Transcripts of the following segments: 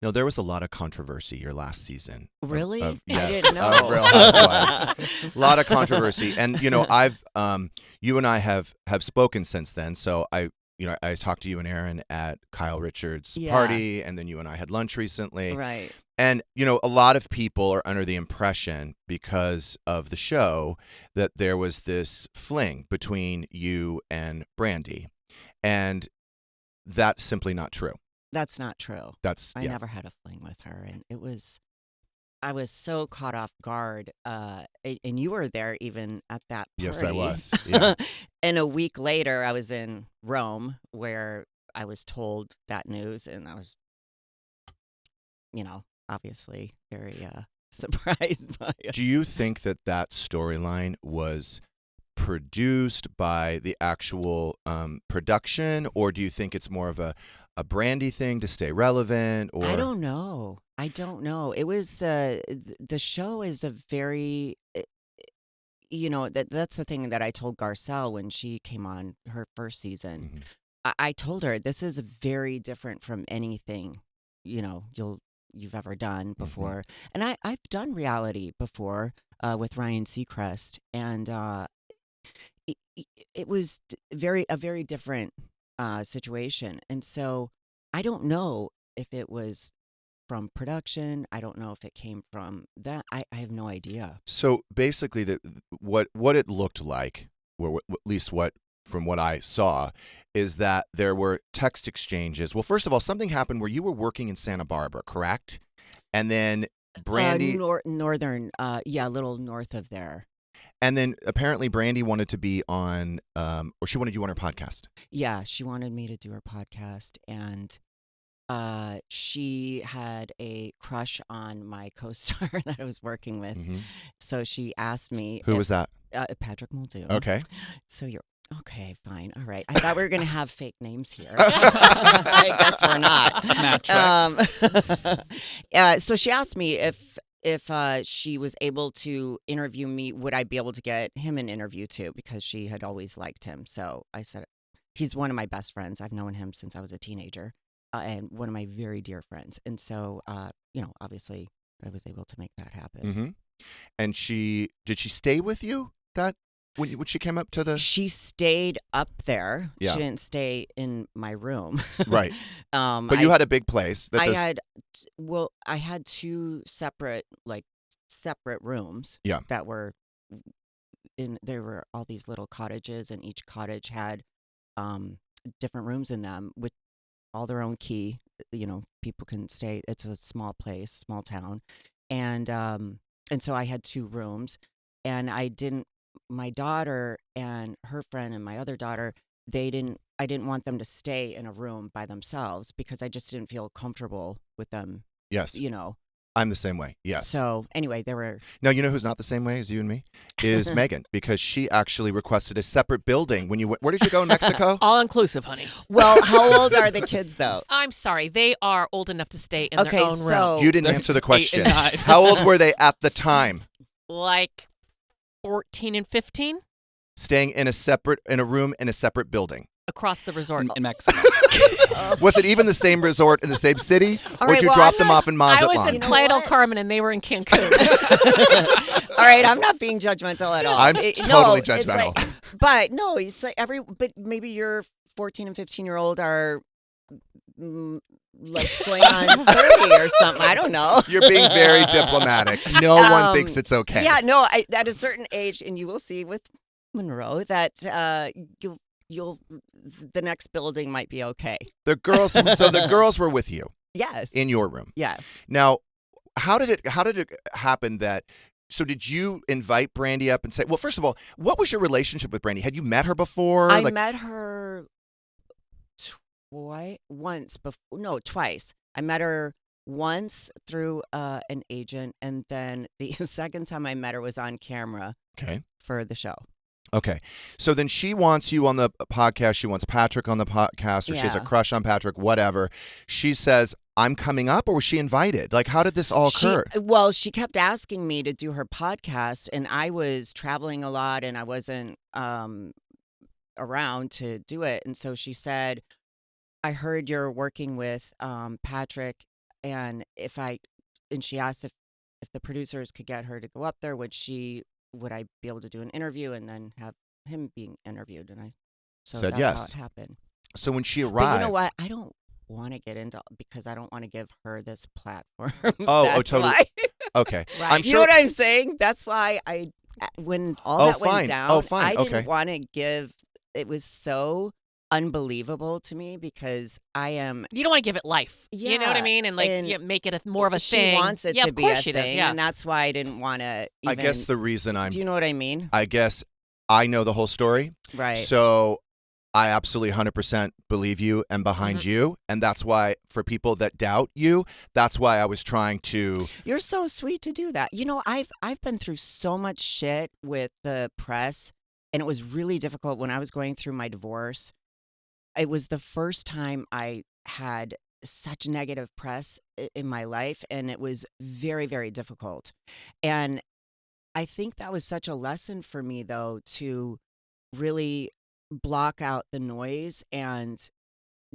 No, there was a lot of controversy your last season. Really? Yes, I didn't know. Real Housewives. A lot of controversy, and I've you and I have spoken since then. So I talked to you and Aaron at Kyle Richards' party, and then you and I had lunch recently. Right. And a lot of people are under the impression because of the show that there was this fling between you and Brandi, and that's simply not true. That's not true. I never had a fling with her, and I was so caught off guard. And you were there even at that party. Yes, I was. Yeah. And a week later, I was in Rome where I was told that news, and I was, obviously very surprised by it. Do you think that storyline was produced by the actual production, or do you think it's more of a Brandi thing to stay relevant? Or I don't know. It was the show is a very that's the thing that I told Garcelle when she came on her first season. Mm-hmm. I told her this is very different from anything you've ever done before. Mm-hmm. And I've done reality before with Ryan Seacrest, and it was a very different situation. And so I don't know if it was from production. I don't know if it came from that. I have no idea. So basically, what it looked like, or at least from what I saw, is that there were text exchanges. Well, first of all, something happened where you were working in Santa Barbara, correct? And then Brandi... northern, a little north of there. And then apparently Brandi wanted to be on, or she wanted you on her podcast. Yeah, she wanted me to do her podcast, and she had a crush on my co-star that I was working with. Mm-hmm. So she asked me. Who was that? Patrick Muldoon. Okay. So you're... Okay, fine. All right. I thought we were going to have fake names here. I guess we're not. So she asked me if she was able to interview me, would I be able to get him an interview too? Because she had always liked him. So I said, he's one of my best friends. I've known him since I was a teenager, and one of my very dear friends. And so, obviously, I was able to make that happen. Mm-hmm. And did she stay with you when she came up to the... She stayed up there. Yeah. She didn't stay in my room. Right. But you had a big place. I had two separate rooms. Yeah. That were there were all these little cottages, and each cottage had different rooms in them with all their own key. People can stay. It's a small place, small town. And so I had two rooms, and my daughter and her friend and my other daughter, I didn't want them to stay in a room by themselves because I just didn't feel comfortable with them. Yes. I'm the same way. Yes. So anyway, there were... Now, you know who's not the same way as you and me? Is Megan, because she actually requested a separate building. Where did you go in Mexico? All inclusive, honey. Well, how old are the kids, though? I'm sorry. They are old enough to stay in their own room. You didn't answer the question. How old were they at the time? Like 14 and 15. Staying in a room in a separate building. Across the resort. In Mexico. Was it even the same resort in the same city? All or right, did you drop them off in Mazatlan? I was in Playa del Carmen and they were in Cancun. All right, I'm not being judgmental at all. I'm totally judgmental. It's like maybe your 14 and 15-year-old are like going on 30 or something. I don't know. You're being very diplomatic. No one thinks it's okay. Yeah, no, at a certain age, and you will see with Monroe that the next building might be okay. So the girls were with you. Yes. In your room. Yes. Now, how did it happen that... So did you invite Brandi up and say... Well, first of all, what was your relationship with Brandi? Had you met her before? I met her twice. I met her once through an agent, and then the second time I met her was on camera. Okay. For the show. Okay. So then she wants you on the podcast. She wants Patrick on the podcast, or she has a crush on Patrick, whatever. She says, I'm coming up, or was she invited? Like, how did this all occur? She kept asking me to do her podcast, and I was traveling a lot, and I wasn't around to do it. And so she said, I heard you're working with Patrick and she asked if the producers could get her to go up there, would I be able to do an interview and then have him being interviewed? And I said that's yes. how it happened. So when she arrived, but you know what? I don't want to get into because I don't want to give her this platform. Oh, totally. Why. Okay, right. I'm sure. You know what I'm saying? That's why when all that fine. went down, I okay. didn't want to give. It was so unbelievable to me because I am. You don't want to give it life. Yeah, you know what I mean? And make it more of a thing. She wants it to of be course a she thing, does, yeah. and that's why I didn't want to. I guess the reason Do you know what I mean? I guess I know the whole story. Right. So I absolutely 100% believe you and behind you. And that's why, for people that doubt you, that's why I was trying to. You're so sweet to do that. You know, I've been through so much shit with the press, and it was really difficult when I was going through my divorce. It was the first time I had such negative press in my life, and it was very, very difficult. And I think that was such a lesson for me, though, to really block out the noise and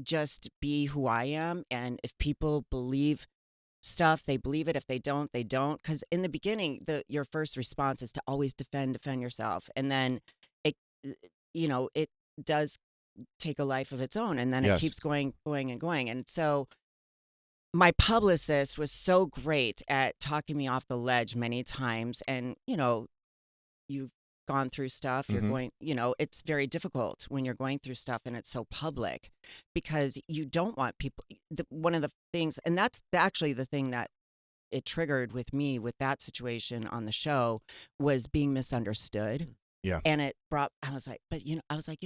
just be who I am. And if people believe stuff, they believe it. If they don't, they don't. Because in the beginning, your first response is to always defend yourself. And then it does take a life of its own. And then Yes. it keeps going and going. And so my publicist was so great at talking me off the ledge many times. And, you've gone through stuff, you're going, it's very difficult when you're going through stuff and it's so public because you don't want people. One of the things, and that's actually the thing that it triggered with me with that situation on the show was being misunderstood. Yeah. And I was like, you know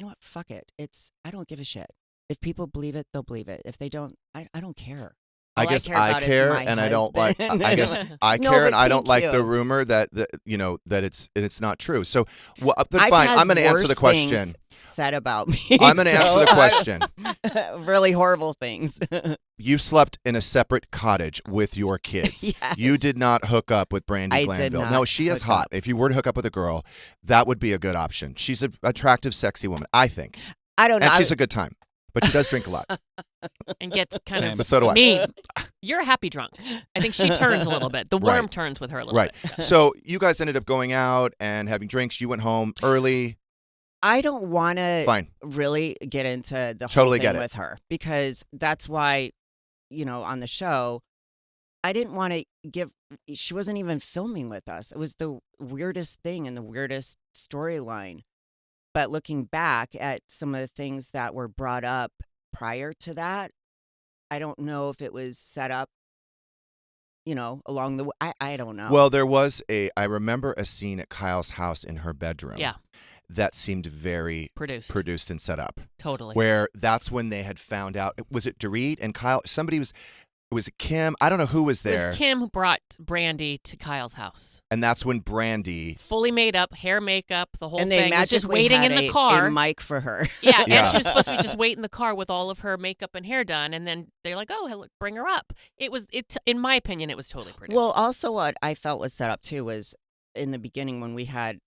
what? Fuck it. I don't give a shit. If people believe it, they'll believe it. If they don't, I don't care. I guess I care, and I don't like. I guess I care, and I don't like the rumor that it's not true. So, fine. I'm going to answer the question. Said about me. I'm going to answer the question. Really horrible things. You slept in a separate cottage with your kids. Yes. You did not hook up with Brandi Glanville. No, she is hot. If you were to hook up with a girl, that would be a good option. She's an attractive, sexy woman, I think. I don't know. And she's a good time. But she does drink a lot. And gets kind of but so do I. mean. You're a happy drunk. I think she turns a little bit. The worm turns with her a little bit. Right. So you guys ended up going out and having drinks. You went home early. I don't want to really get into the whole Totally thing get it. with her because that's why, on the show, I didn't want to she wasn't even filming with us. It was the weirdest thing and the weirdest storyline. But looking back at some of the things that were brought up prior to that, I don't know if it was set up, along the way. I don't know. Well, there was I remember a scene at Kyle's house in her bedroom. Yeah. That seemed very produced and set up. Totally. Where that's when they had found out. Was it Dorit and Kyle? Was it Kim? I don't know who was there. It was Kim who brought Brandi to Kyle's house. And that's when Brandi... Fully made up, hair, makeup, the whole and thing. Was just waiting in the car. A mic for her. Yeah, and she was supposed to just wait in the car with all of her makeup and hair done. And then they're like, oh, bring her up. In my opinion, it was totally produced. Well, also what I felt was set up too was in the beginning when we had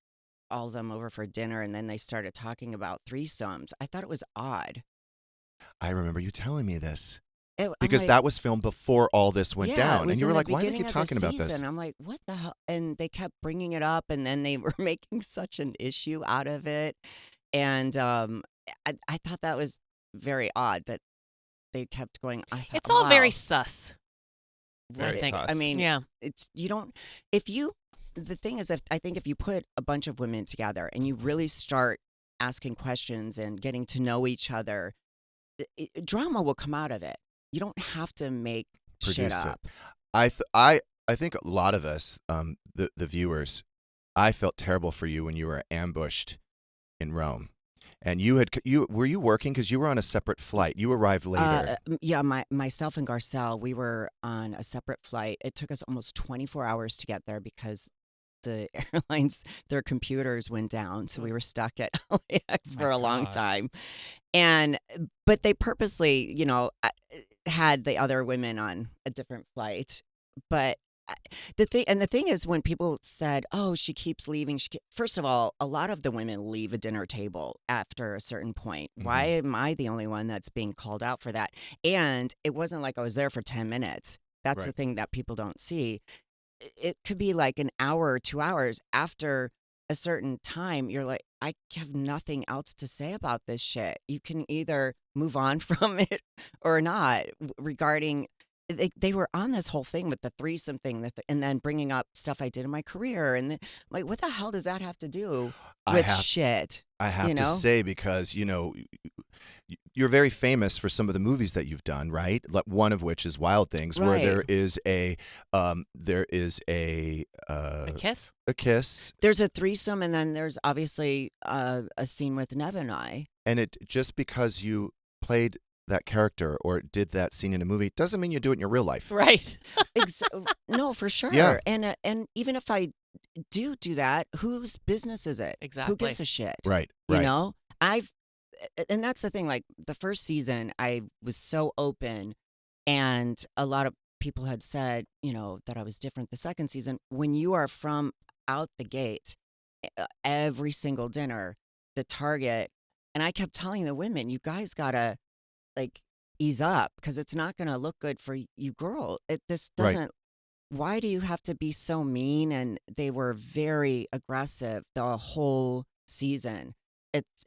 all of them over for dinner and then they started talking about threesomes. I thought it was odd. I remember you telling me this. Because that was filmed before all this went down. And you were like, why do they keep the talking about this? And I'm like, what the hell? And they kept bringing it up, and then they were making such an issue out of it. And I thought that was very odd that they kept going. It's all very sus. Very sus. I mean, the thing is, I think if you put a bunch of women together and you really start asking questions and getting to know each other, drama will come out of it. You don't have to make shit up. I think a lot of us, the viewers, I felt terrible for you when you were ambushed in Rome, and were you working because you were on a separate flight? You arrived later. Yeah, myself and Garcelle, we were on a separate flight. It took us almost 24 hours to get there because the airlines, their computers went down, so we were stuck at LAX for a long time. But they purposely, had the other women on a different flight. But the thing is, when people said, "Oh, she keeps leaving," first of all, a lot of the women leave a dinner table after a certain point. Mm-hmm. Why am I the only one that's being called out for that? And it wasn't like I was there for 10 minutes. That's the Right. thing that people don't see. It could be like an hour or 2 hours after a certain time. You're like, I have nothing else to say about this shit. You can either move on from it or not. Regarding, they were on this whole thing with the threesome thing, and then bringing up stuff I did in my career, and like, what the hell does that have to do I with have shit? I have You to know? say, because you're very famous for some of the movies that you've done, right? One of which is Wild Things, where Right. there is a A kiss? a kiss, There's a threesome, and then there's obviously a scene with Nev and I. and it just because you played that character or did that scene in a movie doesn't mean you do it in your real life. Right. No, for sure. Yeah. And even if I do that, whose business is it? Exactly. Who gives a shit? Right. You Right. know, and that's the thing. Like the first season, I was so open, and a lot of people had said, that I was different. The second season, when you are from out the gate, every single dinner, the target, and I kept telling the women, you guys gotta like ease up, because it's not gonna look good for you, girl. This Right. doesn't. Why do you have to be so mean? And they were very aggressive the whole season.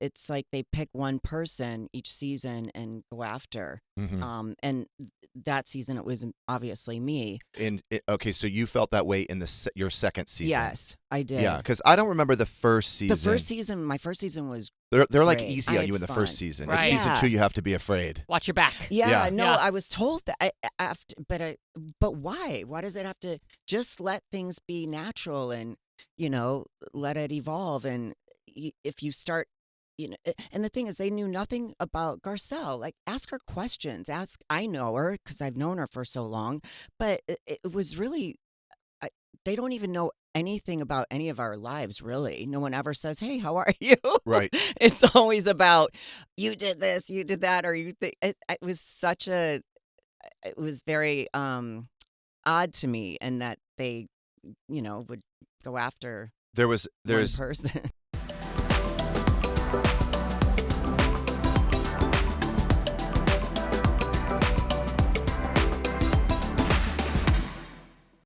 It's like they pick one person each season and go after. Mhm. And that season it was obviously me. Okay, so you felt that way in your second season. Yes, I did. Yeah, because I don't remember the first season. My first season was They're like great. easy I on you had in the fun. first season. Right. It's season Yeah. 2 you have to be afraid. Watch your back. Yeah, Yeah. no, Yeah. I was told that after, but why? Why does it have to just let things be natural and let it evolve? And if you start, and the thing is, they knew nothing about Garcelle. Like, ask her questions. I know her because I've known her for so long, but it was really, they don't even know anything about any of our lives, really. No one ever says, "Hey, how are you?" Right. It's always about, you did this, you did that, or you think it was it was very odd to me, and that they would go after There's one person.